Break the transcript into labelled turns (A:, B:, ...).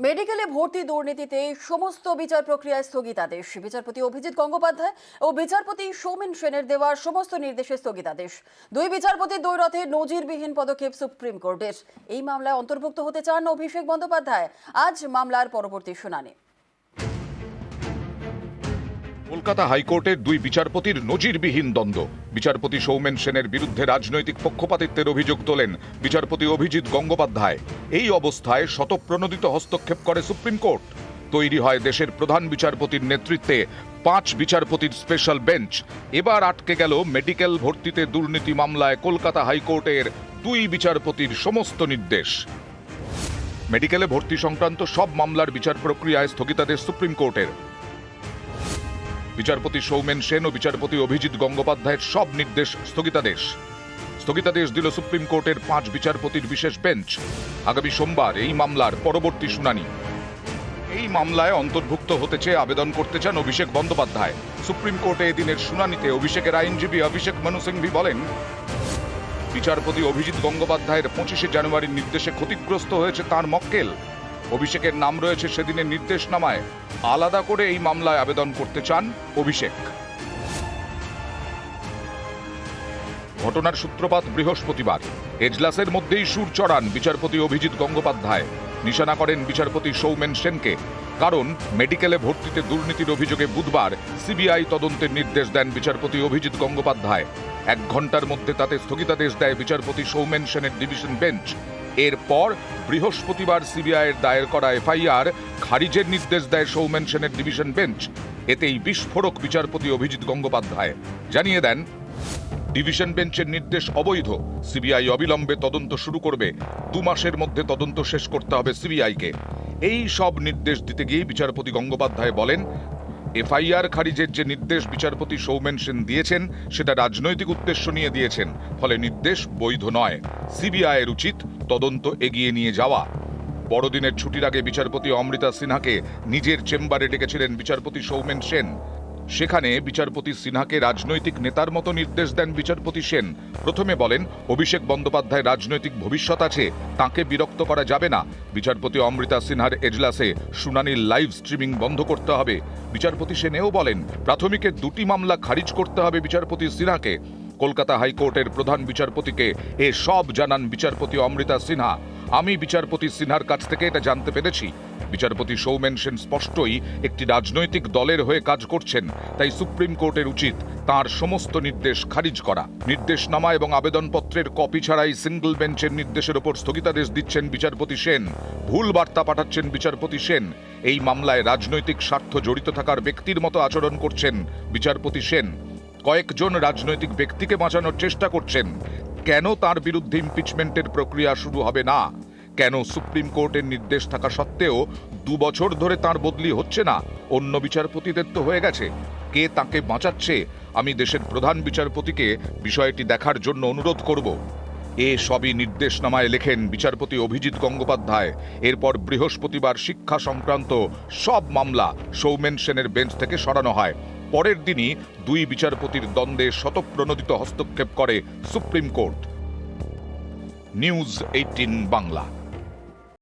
A: মেডিকেলে ভর্তি দুর্নীতিতে সমস্ত বিচার প্রক্রিয়ায় স্থগিতাদেশ। বিচারপতি অভিজিৎ গঙ্গোপাধ্যায় ও বিচারপতি সৌমেন সেনের দেওয়া সমস্ত নির্দেশে স্থগিতাদেশ। দুই বিচারপতির দ্বৈরথে নজিরবিহীন পদক্ষেপ সুপ্রিম কোর্টের। এই মামলায় অন্তর্ভুক্ত হতে চান অভিষেক বন্দ্যোপাধ্যায়। আজ মামলার পরবর্তী শুনানি।
B: কলকাতা হাইকোর্টের দুই বিচারপতির নজিরবিহীন দ্বন্দ্ব। বিচারপতি সৌমেন সেনের বিরুদ্ধে রাজনৈতিক পক্ষপাতিত্বের অভিযোগ তোলেন বিচারপতি অভিজিৎ গঙ্গোপাধ্যায়। এই অবস্থায় স্বতঃপ্রণোদিত হস্তক্ষেপ করে সুপ্রিম কোর্ট। তৈরি হয় দেশের প্রধান বিচারপতির নেতৃত্বে 5 বিচারপতির স্পেশাল বেঞ্চ। এবার আটকে গেল মেডিকেল ভর্তিতে দুর্নীতি মামলায় কলকাতা হাইকোর্টের দুই বিচারপতির সমস্ত নির্দেশ। মেডিকেলে ভর্তি সংক্রান্ত সব মামলার বিচার প্রক্রিয়ায় স্থগিতাদেশ সুপ্রিম কোর্টের। বিচারপতি সৌমেন সেন ও বিচারপতি অভিজিৎ গঙ্গোপাধ্যায়ের সব নির্দেশ স্থগিতাদেশ দিল সুপ্রিম কোর্টের 5 বিচারপতির বিশেষ বেঞ্চ। আগামী সোমবার এই মামলার পরবর্তী শুনানি। এই মামলায় অন্তর্ভুক্ত হতে চেয়ে আবেদন করতে চান অভিষেক বন্দ্যোপাধ্যায়। সুপ্রিম কোর্টে এদিনের শুনানিতে অভিষেকের আইনজীবী অভিষেক মনু সিংভি বলেন, বিচারপতি অভিজিৎ গঙ্গোপাধ্যায়ের 25শে জানুয়ারির নির্দেশে ক্ষতিগ্রস্ত হয়েছে তাঁর মক্কেল। অভিষেকের নাম রয়েছে সেদিনের নির্দেশনামায়। আলাদা করে এই মামলায় আবেদন করতে চান অভিষেক। ঘটনার সূত্রপাত বৃহস্পতিবার। এজলাসের মধ্যেই সুর চড়ান বিচারপতি অভিজিৎ গঙ্গোপাধ্যায়। নিশানা করেন বিচারপতি সৌমেন সেনকে। কারণ মেডিকেলে ভর্তিতে দুর্নীতির অভিযোগে বুধবার সিবিআই তদন্তের নির্দেশ দেন বিচারপতি অভিজিৎ গঙ্গোপাধ্যায়। 1 ঘন্টার মধ্যে তাতে স্থগিতাদেশ দেয় বিচারপতি সৌমেন সেনের ডিভিশন বেঞ্চ। এরপর বৃহস্পতিবার সিবিআইয়ের দায়ের করা এফআইআর খারিজের নির্দেশ দেয় সৌমেন সেনের ডিভিশন বেঞ্চ। এতেই বিস্ফোরক বিচারপতি অভিজিৎ গঙ্গোপাধ্যায় জানিয়ে দেন, ডিভিশন বেঞ্চের নির্দেশ অবৈধ। সিবিআই অবিলম্বে তদন্ত শুরু করবে। 2 মাসের মধ্যে তদন্ত শেষ করতে হবে সিবিআইকে। এই সব নির্দেশ দিতে গিয়ে বিচারপতি গঙ্গোপাধ্যায় বলেন, এফআইআর খারিজের যে নির্দেশ বিচারপতি সৌমেন সেন দিয়েছেন সেটা রাজনৈতিক উদ্দেশ্য নিয়ে দিয়েছেন, ফলে নির্দেশ বৈধ নয়। সিবিআইয়ের উচিত তদন্ত এগিয়ে নিয়ে যাওয়া। বড়দিনের ছুটির আগে বিচারপতি অমৃতা সিনহাকে নিজের চেম্বারে ডেকেছিলেন বিচারপতি সৌমেন সেন। সেখানে বিচারপতি সিনহাকে রাজনৈতিক নেতার মতো নির্দেশ দেন বিচারপতি সেন। প্রথমে বলেন, অভিষেক বন্দ্যোপাধ্যায় রাজনৈতিক ভবিষ্যৎ আছে, তাকে বিরক্ত করা যাবে না। বিচারপতি অমৃতা সিনহার এজলাসে শুনানির লাইভ স্ট্রিমিং বন্ধ করতে হবে। বিচারপতি সেনেও বলেন, প্রাথমিকের 2টি মামলা খারিজ করতে হবে বিচারপতি সিনহাকে। কলকাতা হাইকোর্টের প্রধান বিচারপতিকে এ সব জানান বিচারপতি অমৃতা সিনহা। আমি বিচারপতি সিনহার কাছ থেকে এটা জানতে পেরেছি। বিচারপতি সৌমেন সেন স্পষ্টই একটি রাজনৈতিক দলের হয়ে কাজ করছেন, তাই সুপ্রিম কোর্টের উচিত তাঁর সমস্ত নির্দেশ খারিজ করা। নির্দেশনামা এবং আবেদনপত্রের কপি ছাড়াই সিঙ্গল বেঞ্চের নির্দেশের ওপর স্থগিতাদেশ দিচ্ছেন বিচারপতি সেন। ভুল বার্তা পাঠাচ্ছেন বিচারপতি সেন। এই মামলায় রাজনৈতিক স্বার্থ জড়িত থাকার ব্যক্তির মতো আচরণ করছেন বিচারপতি সেন। কয়েকজন রাজনৈতিক ব্যক্তিকে বাঁচানোর চেষ্টা করছেন। কেন তার বিরুদ্ধে ইমপিচমেন্টের প্রক্রিয়া শুরু হবে না? কেন সুপ্রিম কোর্টের নির্দেশ থাকা সত্ত্বেও 2 বছর ধরে তার বদলি হচ্ছে না? অন্য বিচারপতিদের তো হয়ে গেছে। কে তাকে বাঁচাচ্ছে? আমি দেশের প্রধান বিচারপতিকে বিষয়টি দেখার জন্য অনুরোধ করব। এ সবই নির্দেশনামায় লেখেন বিচারপতি অভিজিৎ গঙ্গোপাধ্যায়। এরপর বৃহস্পতিবার শিক্ষা সংক্রান্ত সব মামলা সৌমেন সেনের বেঞ্চ থেকে সরানো হয়। পরের দিনই 2 বিচারপতির দ্বন্দ্বে স্বতঃপ্রণোদিত হস্তক্ষেপ করে সুপ্রিম কোর্ট। নিউজ 18 বাংলা।